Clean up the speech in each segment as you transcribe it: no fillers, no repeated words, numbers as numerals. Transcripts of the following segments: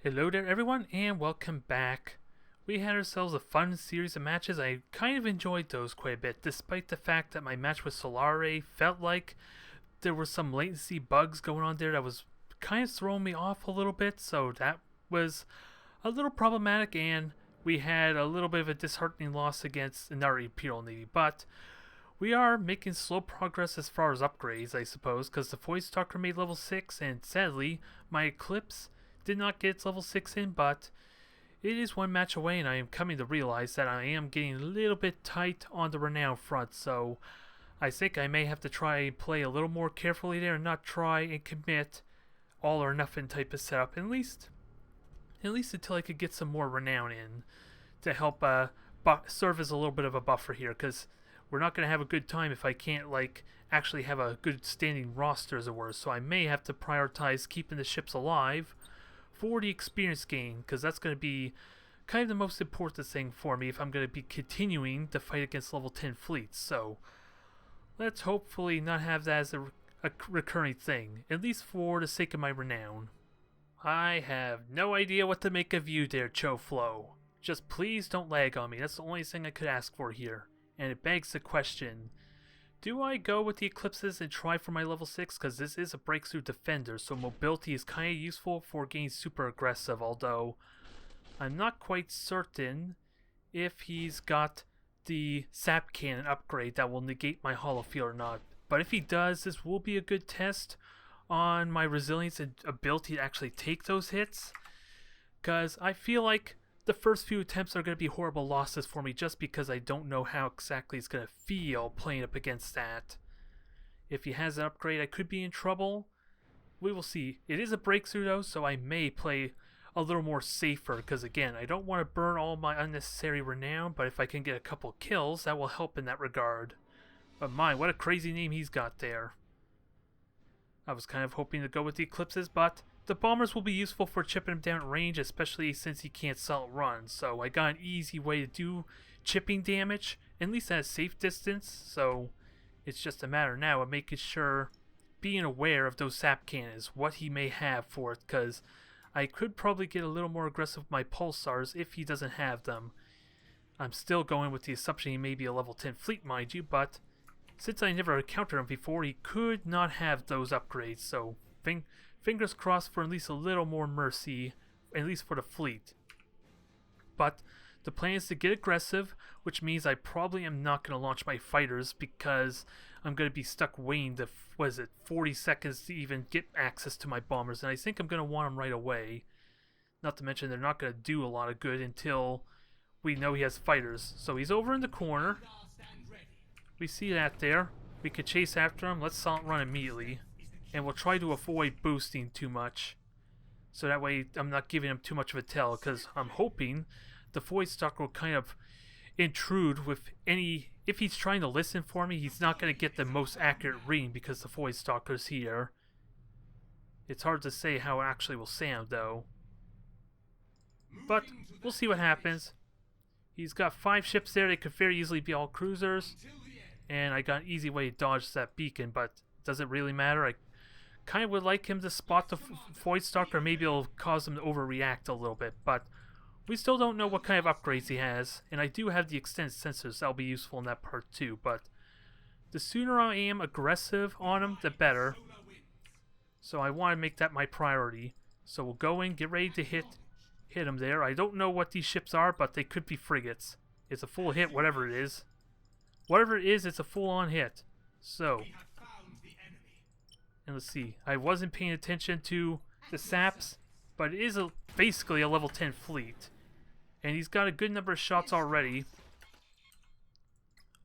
Hello there everyone and welcome back. We had ourselves a fun series of matches. I kind of enjoyed those quite a bit, despite the fact that my match with Solare felt like there were some latency bugs going on there that was kind of throwing me off a little bit, so that was a little problematic, and we had a little bit of a disheartening loss against another Imperial Navy, but we are making slow progress as far as upgrades, I suppose, because the Void Stalker made level 6, and sadly, my Eclipse did not get its level 6 in, but it is one match away, and I am coming to realize that I am getting a little bit tight on the renown front, so I think I may have to try and play a little more carefully there and not try and commit all or nothing type of setup, at least until I could get some more renown in to help serve as a little bit of a buffer here, because we're not going to have a good time if I can't actually have a good standing roster, as it were. So I may have to prioritize keeping the ships alive for the experience gain, because that's going to be kind of the most important thing for me if I'm going to be continuing to fight against level 10 fleets. So let's hopefully not have that as a recurring thing, at least for the sake of my renown. I have no idea what to make of you there, Choflo. Just please don't lag on me. That's the only thing I could ask for here. And it begs the question, do I go with the Eclipses and try for my level 6? Because this is a breakthrough defender, so mobility is kind of useful for getting super aggressive, although I'm not quite certain if he's got the sap cannon upgrade that will negate my hollow field or not. But if he does, this will be a good test on my resilience and ability to actually take those hits, because I feel like the first few attempts are going to be horrible losses for me just because I don't know how exactly it's going to feel playing up against that. If he has an upgrade, I could be in trouble. We will see. It is a breakthrough though, so I may play a little more safer, because again, I don't want to burn all my unnecessary renown, but if I can get a couple kills, that will help in that regard. But my, what a crazy name he's got there. I was kind of hoping to go with the Eclipses, but the bombers will be useful for chipping him down at range, especially since he can't solid run. So I got an easy way to do chipping damage, at least at a safe distance. So it's just a matter now of making sure, being aware of those sap cannons, what he may have for it, because I could probably get a little more aggressive with my pulsars if he doesn't have them. I'm still going with the assumption he may be a level 10 fleet, mind you, but since I never encountered him before, he could not have those upgrades, so fingers crossed for at least a little more mercy, at least for the fleet. But the plan is to get aggressive, which means I probably am not going to launch my fighters, because I'm going to be stuck waiting the 40 seconds to even get access to my bombers, and I think I'm going to want them right away. Not to mention they're not going to do a lot of good until we know he has fighters. So he's over in the corner. We see that there. We could chase after him. Let's solid run immediately. And we'll try to avoid boosting too much, so that way I'm not giving him too much of a tell, because I'm hoping the Void Stalker will kind of intrude with any... If he's trying to listen for me, he's not going to get the most accurate reading because the Void Stalker's here. It's hard to say how it actually will sound, though. But we'll see what happens. He's got 5 ships there. They could very easily be all cruisers. And I got an easy way to dodge that beacon, but does it really matter? I kind of would like him to spot the Void Stalker. Maybe it'll cause him to overreact a little bit, but we still don't know what kind of upgrades he has, and I do have the extended sensors that'll be useful in that part too, but the sooner I am aggressive on him, the better. So I want to make that my priority. So we'll go in, get ready to hit him there. I don't know what these ships are, but they could be frigates. It's a full hit, whatever it is. Whatever it is, it's a full-on hit. So, and let's see. I wasn't paying attention to the saps, but it is basically a level 10 fleet. And he's got a good number of shots already.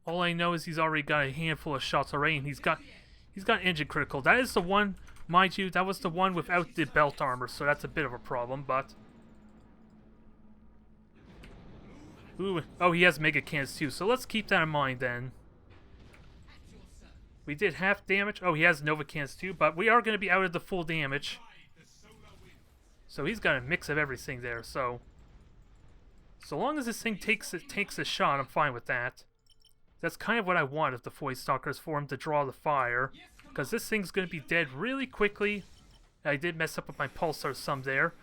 All I know is he's already got a handful of shots already, and he's got engine critical. That is the one, mind you, that was the one without the belt armor, so that's a bit of a problem, but... Ooh, oh, he has mega cannons too, so let's keep that in mind then. We did half damage. Oh, he has Nova cannons too, but we are going to be out of the full damage. So he's got a mix of everything there, so long as this thing takes a shot, I'm fine with that. That's kind of what I want of the Void Stalkers, for him to draw the fire, because this thing's going to be dead really quickly. I did mess up with my pulsar some there.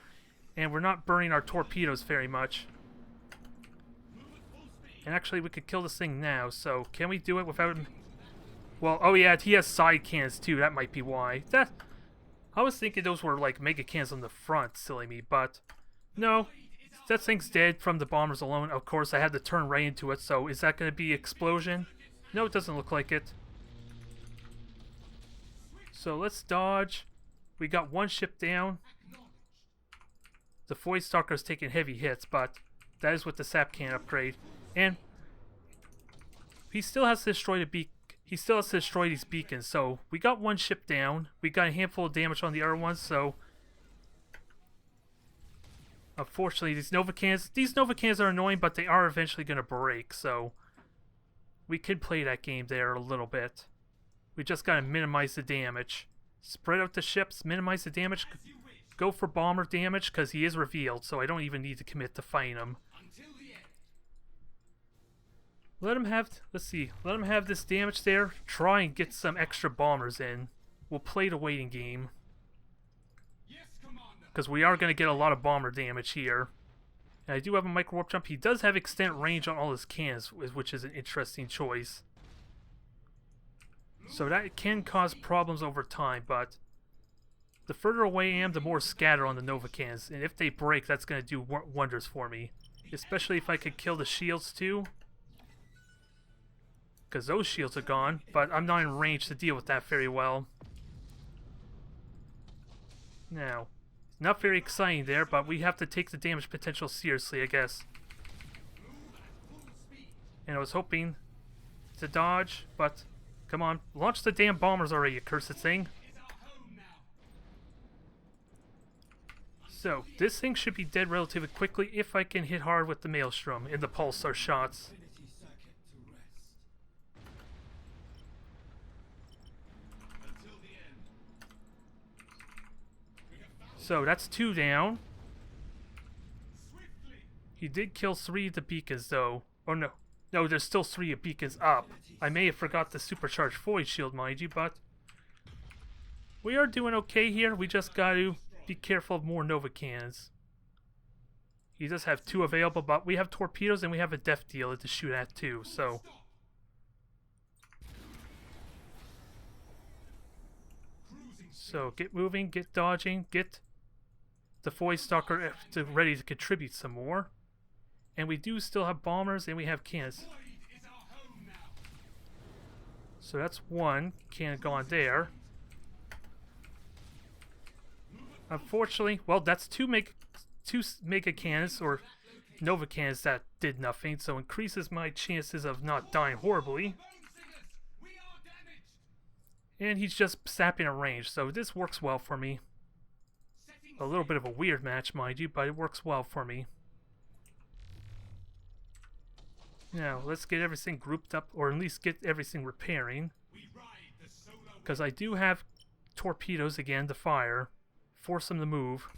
And we're not burning our torpedoes very much. And actually, we could kill this thing now, so can we do it without him? Well, oh yeah, he has side cannons too, that might be why. I was thinking those were like mega cannons on the front, silly me, but no. That thing's dead from the bombers alone. Of course, I had to turn right into it, so is that going to be explosion? No, it doesn't look like it. So let's dodge. We got one ship down. The Void Stalker's taking heavy hits, but that is with the sap cannon upgrade. And he still has to destroy these beacons, so we got one ship down. We got a handful of damage on the other ones, so unfortunately these Nova cannons are annoying, but they are eventually going to break, so we could play that game there a little bit. We just got to minimize the damage. Spread out the ships, minimize the damage. Go for bomber damage, because he is revealed, so I don't even need to commit to fighting him. Let him have, let's see, let him have this damage there. Try and get some extra bombers in. We'll play the waiting game. Because we are going to get a lot of bomber damage here. And I do have a micro warp jump. He does have extent range on all his cannons, which is an interesting choice. So that can cause problems over time, but the further away I am, the more scatter on the Nova cannons. And if they break, that's going to do wonders for me. Especially if I could kill the shields too. Because those shields are gone, but I'm not in range to deal with that very well. Now, not very exciting there, but we have to take the damage potential seriously, I guess. And I was hoping to dodge, but come on, launch the damn bombers already, you cursed thing. So, this thing should be dead relatively quickly if I can hit hard with the Maelstrom and the pulsar shots. So that's 2 down. He did kill 3 of the beacons though. Oh no. No, there's still 3 beacons up. I may have forgot the supercharged void shield, mind you, but we are doing okay here. We just got to be careful of more Nova cannons. He does have 2 available, but we have torpedoes and we have a def dealer to shoot at too, so get moving, get dodging, get the Void Stalker ready to contribute some more. And we do still have bombers and we have cannons. So that's 1 cannon gone there. Unfortunately, well, that's 2 mega cannons or Nova cannons that did nothing, so increases my chances of not dying horribly. And he's just sapping a range, so this works well for me. A little bit of a weird match, mind you, but it works well for me. Now, let's get everything grouped up, or at least get everything repairing. Because I do have torpedoes again to fire. Force him to move.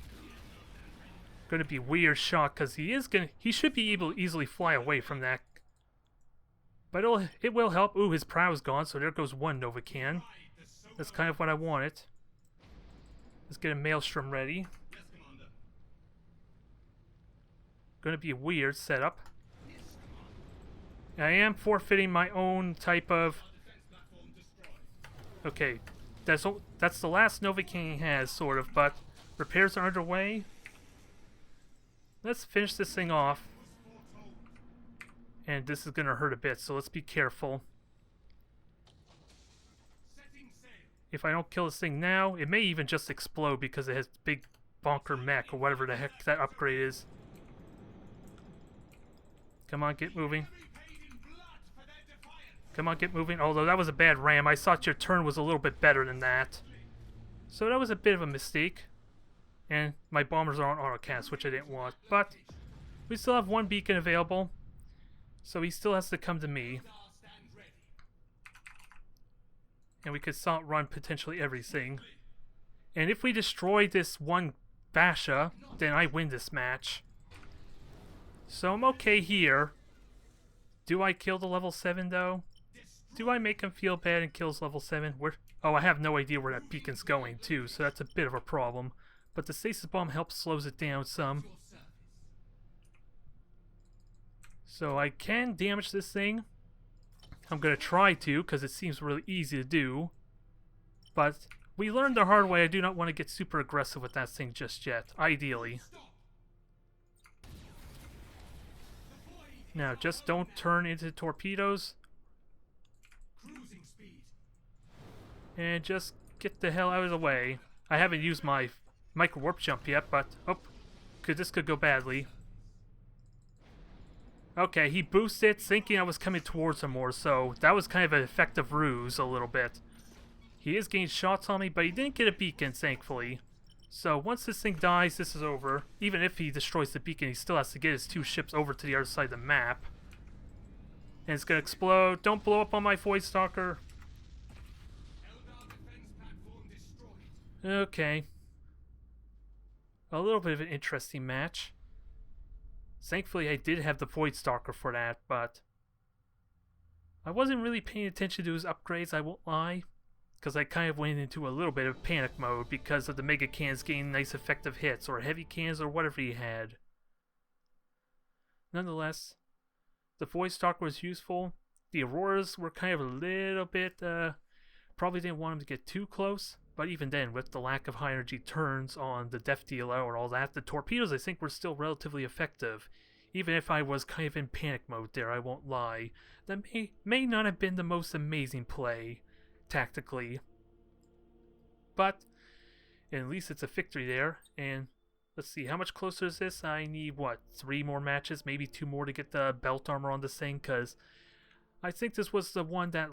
Gonna be weird shot, because he should be able to easily fly away from that. But it will help. Ooh, his prow's gone, so there goes 1 Nova can. That's kind of what I wanted. Let's get a Maelstrom ready. Gonna be a weird setup. I am forfeiting my own type of... Okay, that's the last Nova King he has, sort of, but repairs are underway. Let's finish this thing off. And this is gonna hurt a bit, so let's be careful. If I don't kill this thing now, it may even just explode because it has big bonker mech or whatever the heck that upgrade is. Come on, get moving. Come on, get moving. Although that was a bad ram. I thought your turn was a little bit better than that. So that was a bit of a mistake. And my bombers are on autocast, which I didn't want. But we still have 1 beacon available. So he still has to come to me. And we could salt run potentially everything. And if we destroy this 1 Basha, then I win this match. So I'm okay here. Do I kill the level 7 though? Do I make him feel bad and kills level 7? Oh, I have no idea where that beacon's going too, so that's a bit of a problem. but the stasis bomb helps slows it down some. So I can damage this thing. I'm going to try to, because it seems really easy to do. But we learned the hard way. I do not want to get super aggressive with that thing just yet, ideally. Now, just don't turn into torpedoes. And just get the hell out of the way. I haven't used my micro warp jump yet, but oh, this could go badly. Okay, he boosted, thinking I was coming towards him more, so that was kind of an effective ruse a little bit. He is getting shots on me, but he didn't get a beacon, thankfully. So once this thing dies, this is over. Even if he destroys the beacon, he still has to get his 2 ships over to the other side of the map. And it's gonna explode. Don't blow up on my Void Stalker. Okay. A little bit of an interesting match. Thankfully, I did have the Void Stalker for that, but I wasn't really paying attention to his upgrades, I won't lie. Because I kind of went into a little bit of panic mode because of the Mega Cans getting nice effective hits, or Heavy Cans, or whatever he had. Nonetheless, the Void Stalker was useful. The Auroras were kind of a little bit, probably didn't want him to get too close. But even then, with the lack of high energy turns on the Def Dealer or all that, the torpedoes I think were still relatively effective. Even if I was kind of in panic mode there, I won't lie. That may not have been the most amazing play, tactically. But at least it's a victory there. And let's see, how much closer is this? I need, what, 3 more matches? Maybe 2 more to get the belt armor on this thing? Because I think this was the one that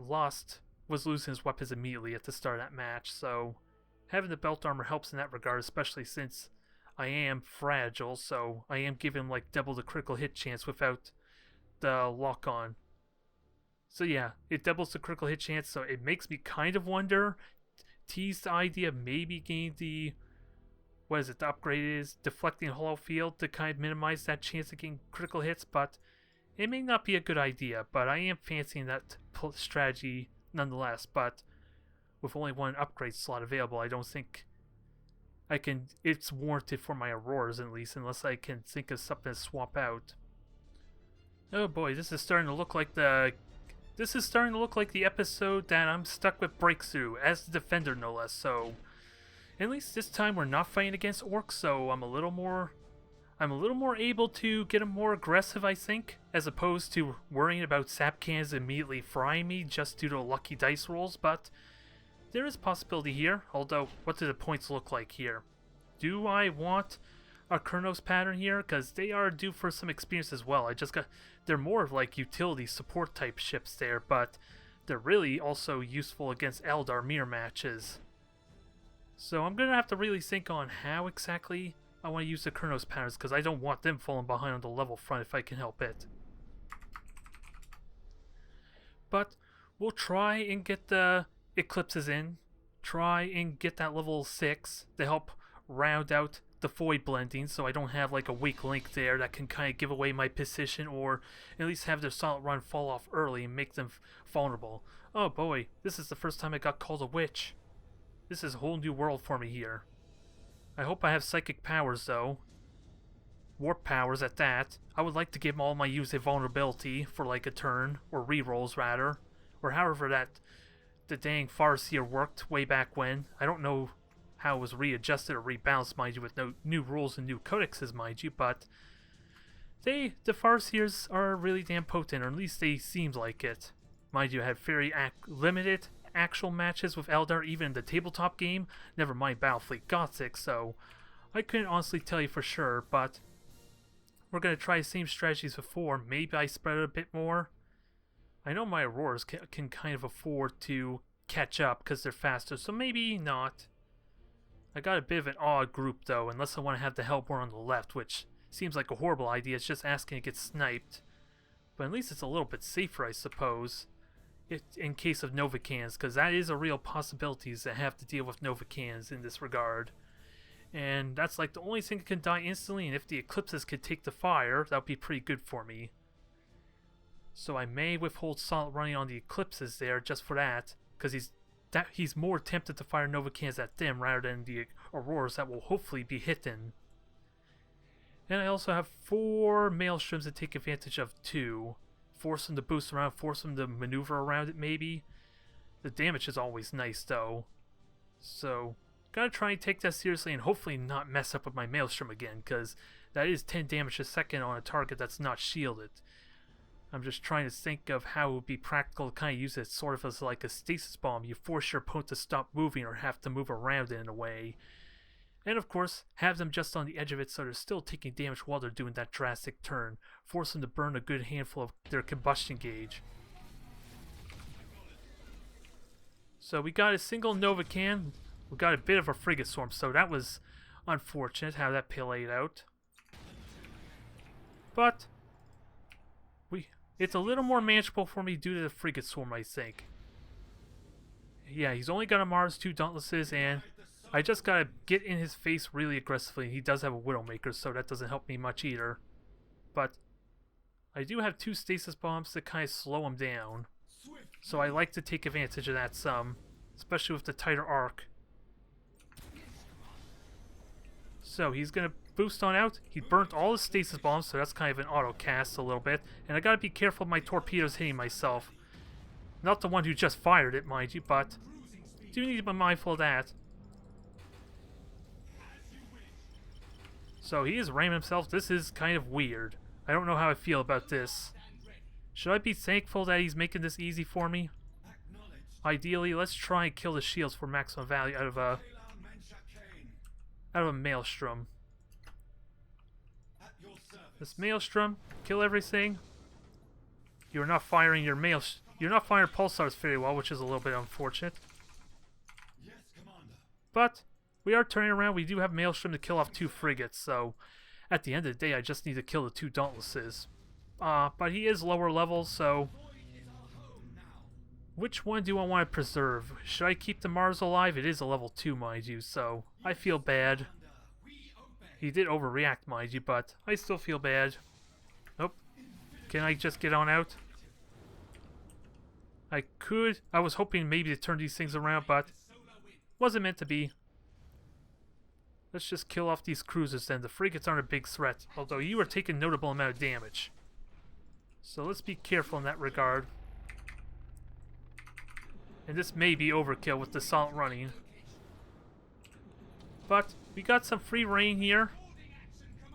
was losing his weapons immediately at the start of that match, so having the belt armor helps in that regard, especially since I am fragile, so I am given like double the critical hit chance without the lock-on. So yeah, it doubles the critical hit chance, so it makes me kind of wonder, tease the idea of maybe getting the, what is it, the upgrade is deflecting hollow field to kind of minimize that chance of getting critical hits, but it may not be a good idea, but I am fancying that strategy nonetheless. But with only 1 upgrade slot available, I don't think it's warranted for my Auroras at least, unless I can think of something to swap out. Oh boy, this is starting to look like the episode that I'm stuck with Breakthrough as the defender, no less. So at least this time we're not fighting against orcs, so I'm a little more able to get them more aggressive, I think, as opposed to worrying about sap cans immediately frying me just due to lucky dice rolls. But there is possibility here, although what do the points look like here? Do I want a Kurnos pattern here? Because they are due for some experience as well. They're more of like utility support type ships there, but they're really also useful against Eldar mirror matches. So I'm going to have to really think on how exactly I want to use the Kurnos patterns, because I don't want them falling behind on the level front if I can help it. But we'll try and get the Eclipses in. Try and get that level 6 to help round out the Void blending, so I don't have like a weak link there that can kind of give away my position, or at least have their solid run fall off early and make them vulnerable. Oh boy, this is the first time I got called a witch. This is a whole new world for me here. I hope I have psychic powers, though. Warp powers at that. I would like to give all my use a vulnerability for like a turn, or rerolls rather, or however that the dang Farseer worked way back when. I don't know how it was readjusted or rebalanced, mind you, with no new rules and new codexes, mind you, but the Farseers are really damn potent, or at least they seemed like it. Mind you, I had very limited actual matches with Eldar, even in the tabletop game, never mind Battlefleet Gothic, so I couldn't honestly tell you for sure, but we're going to try the same strategies before. Maybe I spread it a bit more. I know my Auroras can kind of afford to catch up because they're faster, so maybe not. I got a bit of an odd group though, unless I want to have the Hellborn on the left, which seems like a horrible idea. It's just asking to get sniped, but at least it's a little bit safer, I suppose. In case of Novacans, because that is a real possibility to have to deal with Novacans in this regard. And that's like the only thing that can die instantly, and if the Eclipses could take the fire, that would be pretty good for me. So I may withhold solid running on the Eclipses there just for that, because that he's more tempted to fire Nova cans at them rather than the Auroras that will hopefully be hitting. And I also have 4 Maelstroms to take advantage of too. Force them to boost around, force them to maneuver around it maybe. The damage is always nice though. So, gotta try and take that seriously and hopefully not mess up with my Maelstrom again, because that is 10 damage a second on a target that's not shielded. I'm just trying to think of how it would be practical to kind of use it sort of as like a stasis bomb. You force your opponent to stop moving or have to move around it in a way. And of course, have them just on the edge of it so they're still taking damage while they're doing that drastic turn. Force them to burn a good handful of their combustion gauge. So we got a single Nova can. We got a bit of a frigate swarm, so that was unfortunate how that played out. But it's a little more manageable for me due to the frigate swarm, I think. Yeah, he's only got a Mars, 2 Dauntlesses, and I just gotta get in his face really aggressively. He does have a Widowmaker, so that doesn't help me much either. But I do have 2 stasis bombs to kind of slow him down. So I like to take advantage of that some, especially with the tighter arc. So he's gonna boost on out. He burnt all his stasis bombs, so that's kind of an auto cast a little bit. And I gotta be careful of my torpedoes hitting myself. Not the one who just fired it, mind you, but do need to be mindful of that. So he is ramming himself. This is kind of weird. I don't know how I feel about this. Should I be thankful that he's making this easy for me? Ideally, let's try and kill the shields for maximum value out of a Maelstrom. This Maelstrom, kill everything. You're not firing your You're not firing pulsars very well, which is a little bit unfortunate. But we are turning around. We do have Maelstrom to kill off 2 frigates, so at the end of the day, I just need to kill the 2 Dauntlesses. But he is lower level, so which one do I want to preserve? Should I keep the Mars alive? It is a level 2, mind you, so I feel bad. He did overreact, mind you, but I still feel bad. Nope. Can I just get on out? I could. I was hoping maybe to turn these things around, but wasn't meant to be. Let's just kill off these cruisers then. The frigates aren't a big threat, although you are taking a notable amount of damage. So let's be careful in that regard. And this may be overkill with the silent running. But we got some free reign here.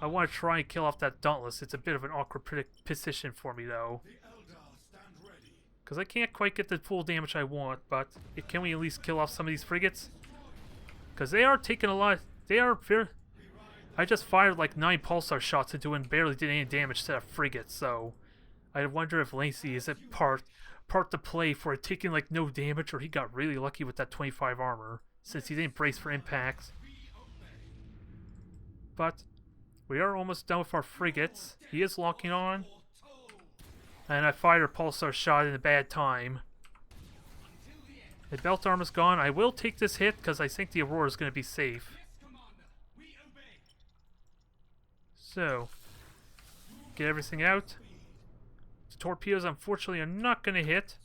I want to try and kill off that Dauntless. It's a bit of an awkward position for me though. Because I can't quite get the full damage I want, but can we at least kill off some of these frigates? Because they are taking a lot. They are very... I just fired like 9 pulsar shots into it and barely did any damage to that frigate, so I wonder if Lacey is a part to play for it taking like no damage, or he got really lucky with that 25 armor since he didn't brace for impact. But we are almost done with our frigates. He is locking on. And I fired a pulsar shot in a bad time. The belt armor's gone. I will take this hit because I think the Aurora is going to be safe. So, get everything out. The torpedoes, unfortunately, are not going to hit.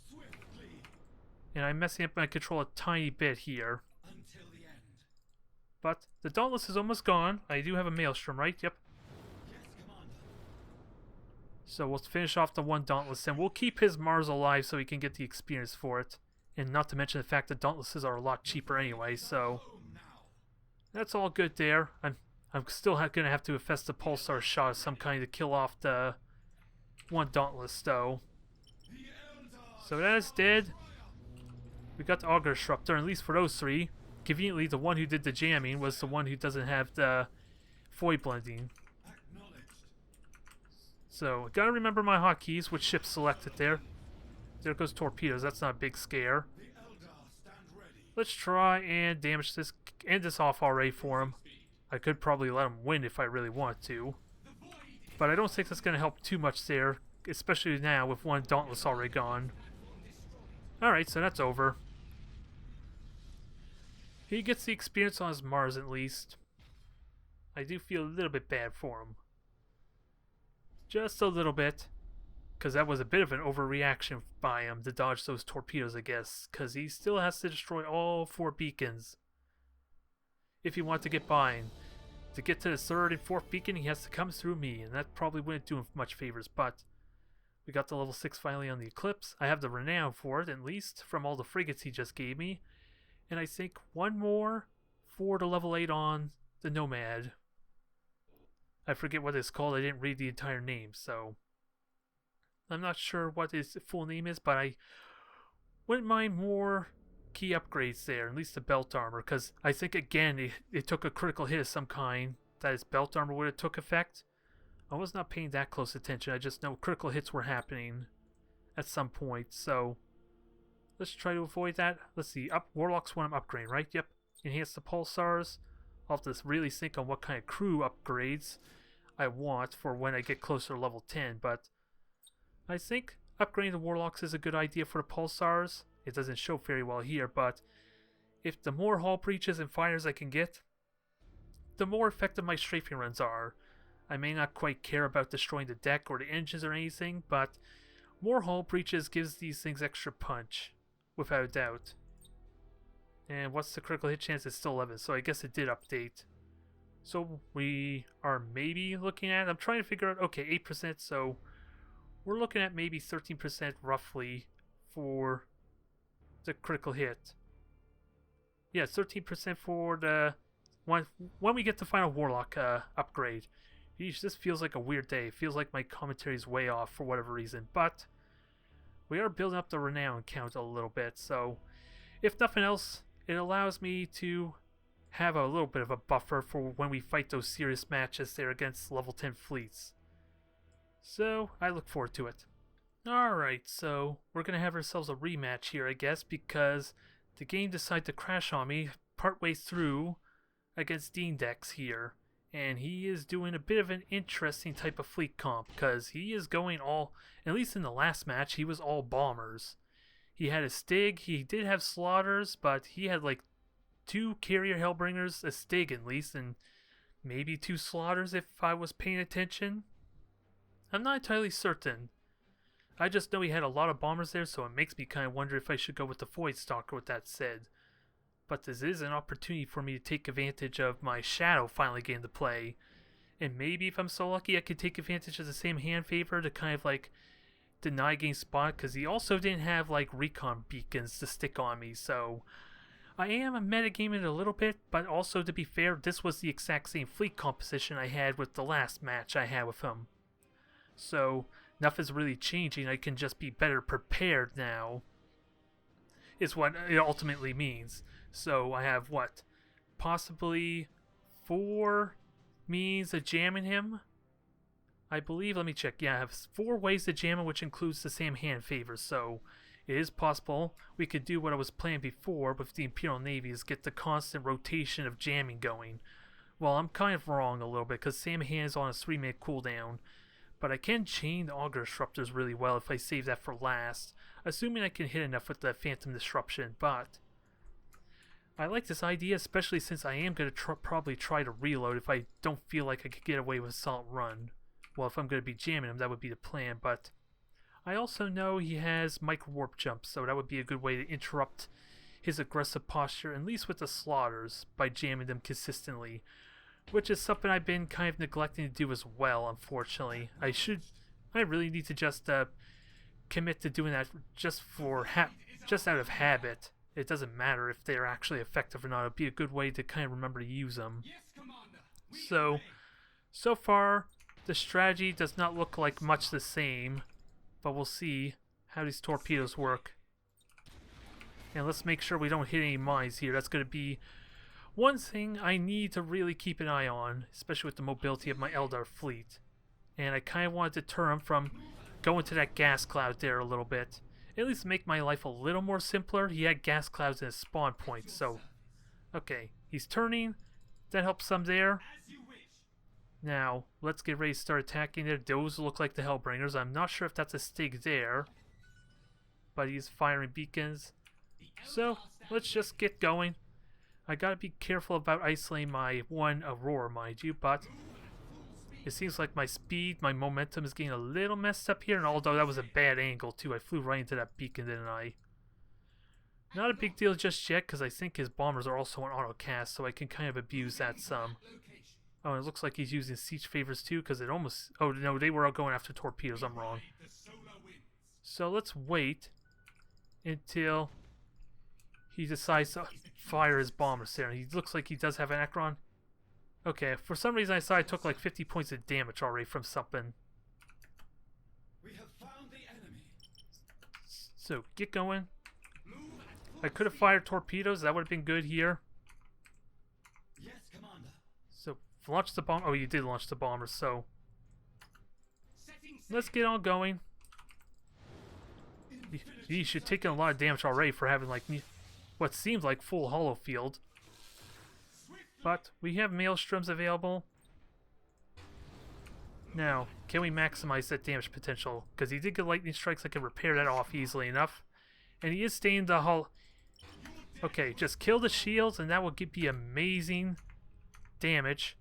And I'm messing up my control a tiny bit here. But the Dauntless is almost gone. I do have a Maelstrom, right? Yep. So we'll finish off the 1 Dauntless, and we'll keep his Mars alive so he can get the experience for it. And not to mention the fact that Dauntlesses are a lot cheaper anyway, so that's all good there. I'm still going to have to infest a pulsar shot of some kind to kill off the 1 Dauntless, though. So that is dead. We got the Auger Disruptor, at least for those 3. Conveniently, the one who did the jamming was the one who doesn't have the void blending. So, gotta remember my hotkeys, which ship selected there. There goes torpedoes, that's not a big scare. Let's try and damage this, end this off already for him. I could probably let him win if I really want to. But I don't think that's gonna help too much there, especially now with 1 Dauntless already gone. Alright, so that's over. He gets the experience on his Mars at least. I do feel a little bit bad for him. Just a little bit. because that was a bit of an overreaction by him to dodge those torpedoes, I guess, because he still has to destroy all 4 beacons if he wants to get by. And to get to the 3rd and 4th beacon, he has to come through me, and that probably wouldn't do him much favors, but we got the level 6 finally on the Eclipse. I have the renown for it, at least, from all the frigates he just gave me, and I think one more for the level 8 on the Nomad. I forget what it's called, I didn't read the entire name, so I'm not sure what his full name is, but I wouldn't mind more key upgrades there, at least the belt armor, because I think again it took a critical hit of some kind that his belt armor would have took effect. I was not paying that close attention, I just know critical hits were happening at some point, so let's try to avoid that. Let's see, Warlock's one I'm upgrading, right? Yep. Enhance the pulsars. I'll have to really think on what kind of crew upgrades I want for when I get closer to level 10, but I think upgrading the Warlocks is a good idea for the pulsars. It doesn't show very well here, but if the more hull breaches and fires I can get, the more effective my strafing runs are. I may not quite care about destroying the deck or the engines or anything, but more hull breaches gives these things extra punch, without a doubt. And what's the critical hit chance? It's still 11, so I guess it did update. So we are maybe looking at, I'm trying to figure out, okay, 8%, so we're looking at maybe 13% roughly for the critical hit. Yeah, 13% for the when we get the final Warlock upgrade. Eesh, this feels like a weird day. It feels like my commentary is way off for whatever reason, but we are building up the renown count a little bit, so if nothing else, it allows me to have a little bit of a buffer for when we fight those serious matches there against level 10 fleets. So, I look forward to it. Alright, so we're going to have ourselves a rematch here, I guess, because the game decided to crash on me partway through against Dean Dex here. And he is doing a bit of an interesting type of fleet comp, because he is going all, at least in the last match, he was all bombers. He had a Stig, he did have Slaughters, but he had like 2 carrier Hellbringers, a Stig at least, and maybe 2 Slaughters if I was paying attention. I'm not entirely certain. I just know he had a lot of bombers there, so it makes me kind of wonder if I should go with the Void Stalker with that said. But this is an opportunity for me to take advantage of my Shadow finally getting to play. And maybe if I'm so lucky I could take advantage of the same hand favor to kind of like deny getting spot, because he also didn't have like recon beacons to stick on me, so I am metagaming it a little bit, but also to be fair, this was the exact same fleet composition I had with the last match I had with him. So nothing's really changing, I can just be better prepared now, is what it ultimately means. So I have what? Possibly 4 means of jamming him? I believe, let me check, yeah, I have 4 ways to jam him, which includes the same hand favors, so it is possible we could do what I was planning before with the Imperial Navy, is get the constant rotation of jamming going. Well, I'm kind of wrong a little bit, because same hand is on a 3-minute cooldown, but I can chain the Augur Disruptors really well if I save that for last, assuming I can hit enough with the Phantom Disruption, but I like this idea, especially since I am going to probably try to reload if I don't feel like I could get away with Assault Run. Well, if I'm going to be jamming him, that would be the plan, but I also know he has micro warp jumps, so that would be a good way to interrupt his aggressive posture, at least with the Slaughters, by jamming them consistently, which is something I've been kind of neglecting to do as well, unfortunately. I really need to just commit to doing that just out of habit. It doesn't matter if they're actually effective or not. It'd be a good way to kind of remember to use them. So far, the strategy does not look like much the same, but we'll see how these torpedoes work. And let's make sure we don't hit any mines here. That's going to be one thing I need to really keep an eye on, especially with the mobility of my Eldar fleet. And I kind of want to deter him from going to that gas cloud there a little bit. At least make my life a little more simpler. He had gas clouds in his spawn point, so okay, he's turning. That helps some there. Now, let's get ready to start attacking there. Those look like the Hellbringers. I'm not sure if that's a Stig there, but he's firing beacons. So, let's just get going. I gotta be careful about isolating my one Aurora, mind you, but It seems like my speed, my momentum is getting a little messed up here, and although that was a bad angle too, I flew right into that beacon, didn't I? Not a big deal just yet, because I think his bombers are also on autocast, so I can kind of abuse that some. Oh, and it looks like he's using siege favors too, because it almost... Oh, no, they were all going after torpedoes, I'm wrong. So let's wait until he decides to fire his bombers there. He looks like he does have an Akron. Okay, for some reason I saw I took like 50 points of damage already from something. We have found the enemy. So, get going. I could have fired torpedoes, that would have been good here. Yes, Commander. So, launch the bomb. Oh, you did launch the bombers, so... Let's get on going. You should take a lot of damage already for having like what seems like full hollow field. But we have maelstroms available. Now, can we maximize that damage potential? Because he did get lightning strikes, I can repair that off easily enough. And he is staying the hull. Okay, just kill the shields and that will be amazing damage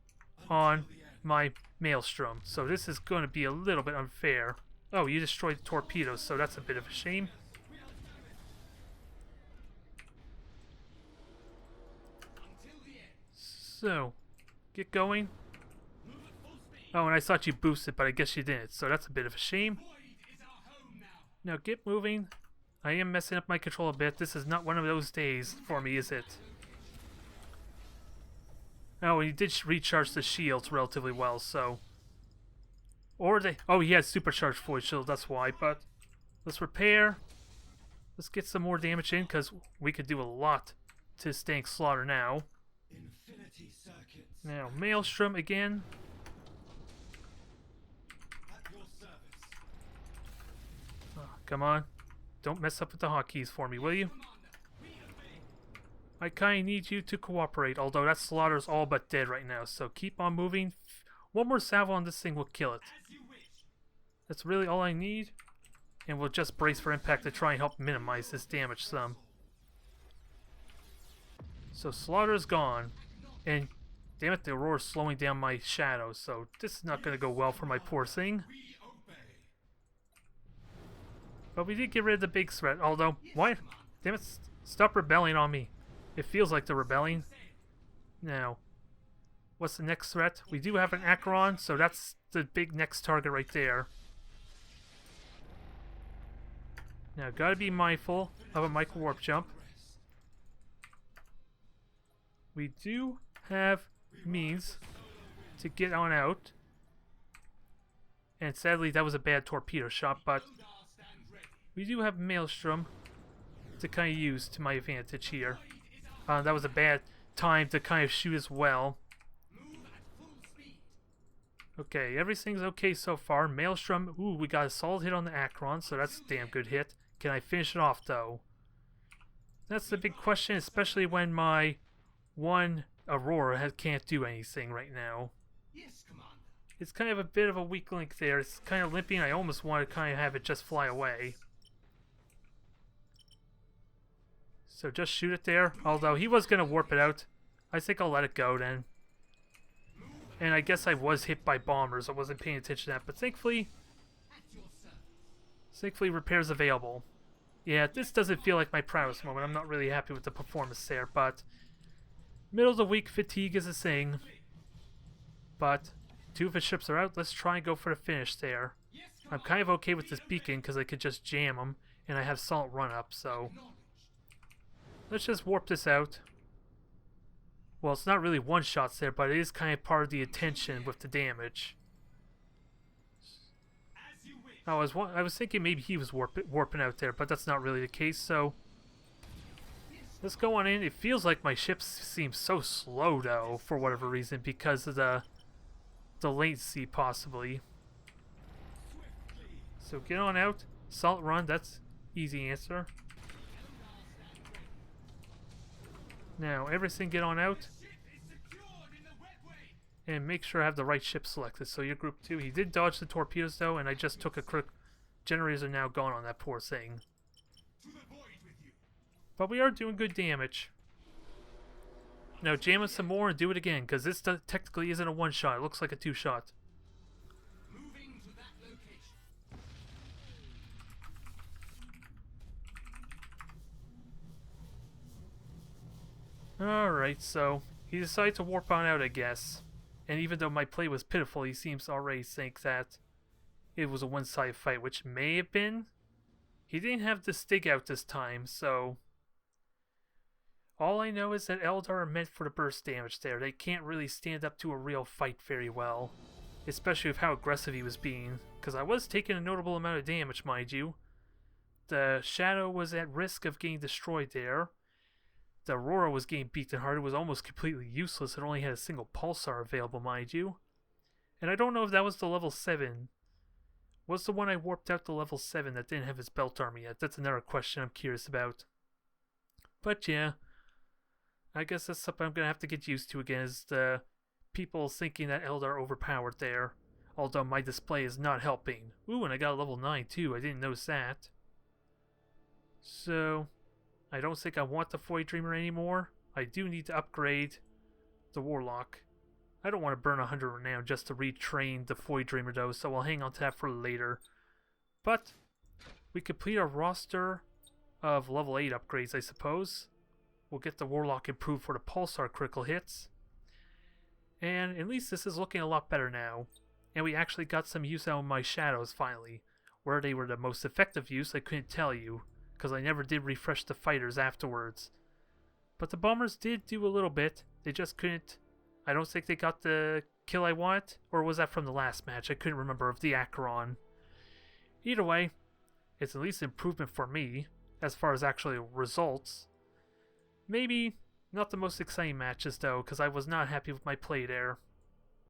on my maelstrom. So this is going to be a little bit unfair. Oh, you destroyed the torpedoes, so that's a bit of a shame. So, get going. Oh, and I thought you boosted, but I guess you didn't, so that's a bit of a shame. Now get moving. I am messing up my control a bit. This is not one of those days for me, is it? Oh, and he did recharge the shields relatively well, so... Or they... Oh, he has supercharged void shield, that's why, but... Let's repair. Let's get some more damage in, because we could do a lot to Stank Slaughter now. Infinity circuits. Now, Maelstrom again. At your service. Oh, come on. Don't mess up with the hotkeys for me, will you? I kinda need you to cooperate, although that Slaughter's all but dead right now, so keep on moving. One more salvo on this thing will kill it. That's really all I need. And we'll just brace for impact to try and help minimize this damage some. So Slaughter's gone. And damn it, the Aurora's slowing down my shadows, so this is not going to go well for my poor thing. But we did get rid of the big threat, although, why? Damn it, stop rebelling on me. It feels like they're rebelling. Now, what's the next threat? We do have an Acheron, so that's the big next target right there. Now, gotta be mindful of a micro warp jump. We do have means to get on out. And sadly, that was a bad torpedo shot, but we do have Maelstrom to kind of use to my advantage here. That was a bad time to kind of shoot as well. Okay, everything's okay so far. Maelstrom, ooh, we got a solid hit on the Acheron, so that's a damn good hit. Can I finish it off, though? That's the big question, especially when my one Aurora can't do anything right now. Yes, Commander. It's kind of a bit of a weak link there. It's kind of limping. I almost want to kind of have it just fly away. So just shoot it there. Although he was going to warp it out. I think I'll let it go then. And I guess I was hit by bombers. I wasn't paying attention to that. But thankfully repairs available. Yeah, this doesn't feel like my proudest moment. I'm not really happy with the performance there. But middle of the week fatigue is a thing. But two of his ships are out. Let's try and go for the finish there. I'm kind of okay with this beacon because I could just jam them. And I have solid run up, so... Let's just warp this out. Well, it's not really one-shots there, but it is kind of part of the attention with the damage. I was thinking maybe he was warping out there, but that's not really the case, so... Let's go on in. It feels like my ships seem so slow, though, for whatever reason, because of the latency, possibly. So get on out. Salt run, that's easy answer. Now, everything get on out. And make sure I have the right ship selected. So you're group 2. He did dodge the torpedoes though, and I just took a quick... Generators are now gone on that poor thing. But we are doing good damage. Now jam it some more and do it again, because this technically isn't a one-shot. It looks like a two-shot. Alright, so he decided to warp on out, I guess. And even though my play was pitiful, he seems to already think that it was a one-sided fight, which may have been. He didn't have the Stig out this time, so all I know is that Eldar are meant for the burst damage there. They can't really stand up to a real fight very well, especially with how aggressive he was being, because I was taking a notable amount of damage, mind you. The Shadow was at risk of getting destroyed there. The Aurora was getting beaten hard. It was almost completely useless. It only had a single pulsar available, mind you. And I don't know if that was the level 7. Was the one I warped out to level 7 that didn't have his belt armor yet? That's another question I'm curious about. But yeah, I guess that's something I'm going to have to get used to again, is the people thinking that Eldar are overpowered there. Although my display is not helping. Ooh, and I got a level 9 too. I didn't notice that. So, I don't think I want the Void Dreamer anymore. I do need to upgrade the Warlock. I don't want to burn 100 right now just to retrain the Void Dreamer though, so I'll hang on to that for later. But, we complete our roster of level 8 upgrades, I suppose. We'll get the Warlock improved for the Pulsar critical hits. And at least this is looking a lot better now. And we actually got some use out of my shadows finally. Where they were the most effective use, I couldn't tell you, because I never did refresh the fighters afterwards. But the bombers did do a little bit. They just couldn't... I don't think they got the kill I want. Or was that from the last match? I couldn't remember, of the Acheron. Either way, it's at least an improvement for me, as far as actually results. Maybe not the most exciting matches though, because I was not happy with my play there.